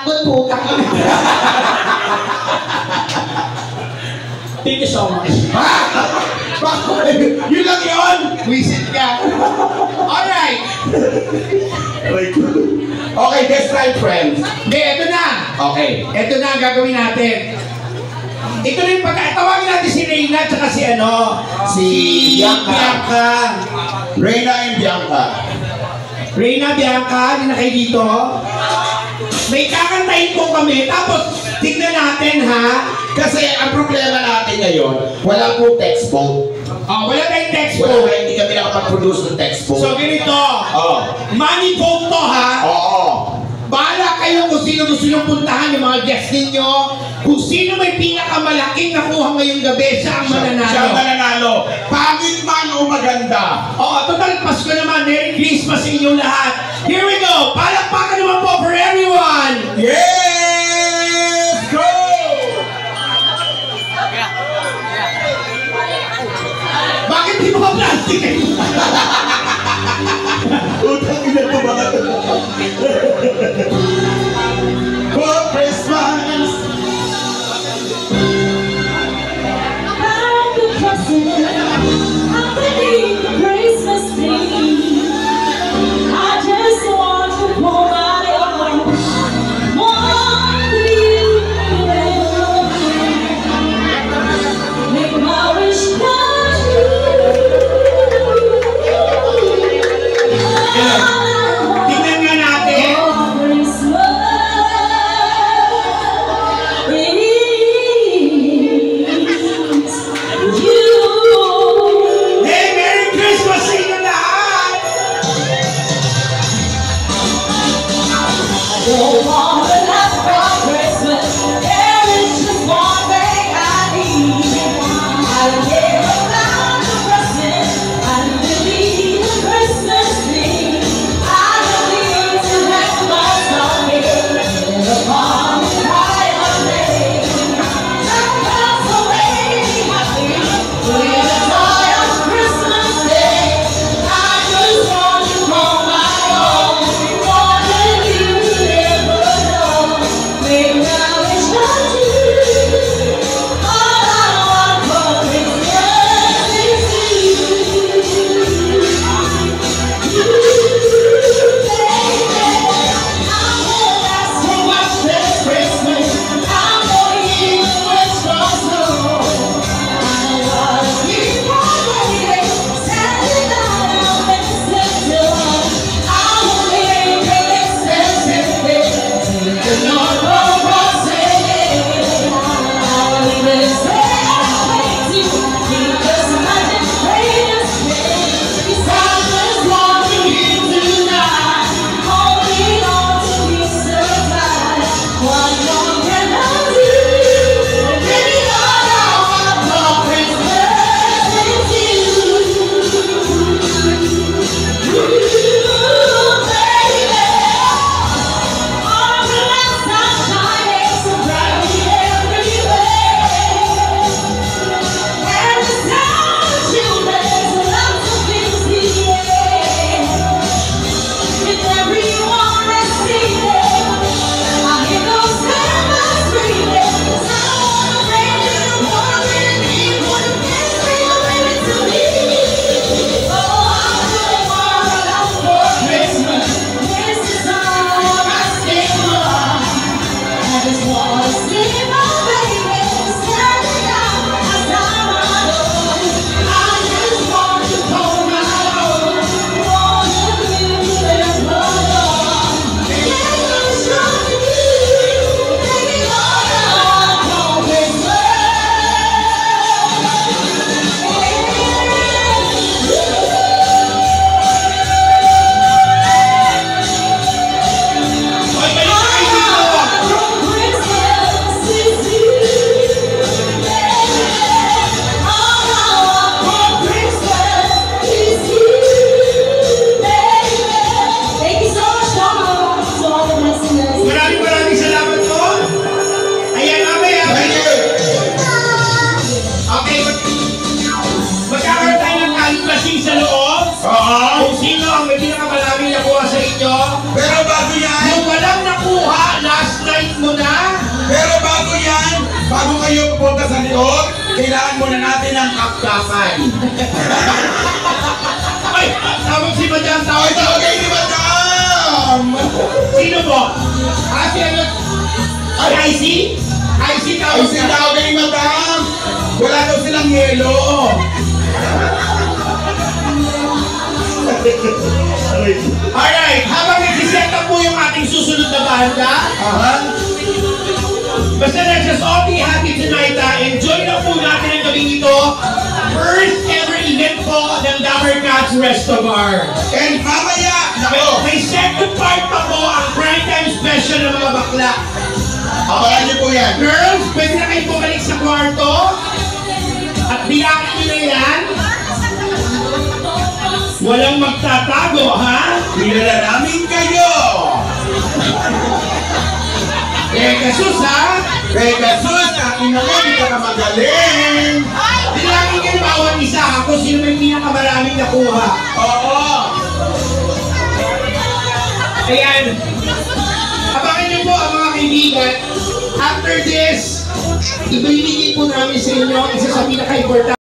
Good puta. Thank you so much. Yun lang yun! Wisit ka. Alright. Okay, best friend friends. Hindi, ito na. Okay, ito na ang gagawin natin. Ito na yung pagkatawagin natin si Reyna at si si Bianca. Reyna and Bianca. Reyna, Bianca, hindi na kayo dito. May kakantahin po kami, tapos tignan natin ha. Kasi ang problema natin ngayon, wala po textbook. Wala tayong textbook. Wala kayo, hindi kami nakapag-produce ng textbook. So ganito, Oh. money vote to ha. Oo. Bahala kayo kung sino gusto nyo puntahan, yung mga guests ninyo. Kung sino may pinakamalaking nakuha ngayong gabi, siya ang mananalo. Siya ang mananalo. Pangit man o maganda. Total Pasko naman. Merry Christmas sa inyong lahat. Here we go. Palakpakan naman po for everyone. Yes! Go! Bakit di mga plastic kayo? Utang ina to mga to. For Christmas! Tingnan nga natin. Hey, Merry Christmas sa inyo lahat! pupunta sa loob, kailangan muna natin ng kapkasan. Ay! Tawag si Madam! Ay, tawagay ni Madam! Sino po? Si ano? Ay, IC? IC tawag Ay, tawagay ni Madam! Wala daw silang yelo. Alright, habang nagsiset up po yung ating susunod na banda, basta let's just all be happy tonight. Enjoy na po natin ang gabing ito. First ever event po ng Dapper Cats Resto Bar. And mamaya, nako, May second part pa po ang prime time special ng mga bakla. abangan niyo po yan. Girls, pwede na kayo bumalik sa kwarto. At biyakin nyo na yan. Walang magtatago, ha? Kilala namin kayo. Kasus, ha? Pegasus, akin naman, hindi ka magaling. Bilangin kayo bawat isa kung sino may pinakamaraming nakuha. Oo. Ayan. Abangan niyo po ang mga kaibigan. After this, ibibigay po namin sa inyo ang isa sa pinaka-importante.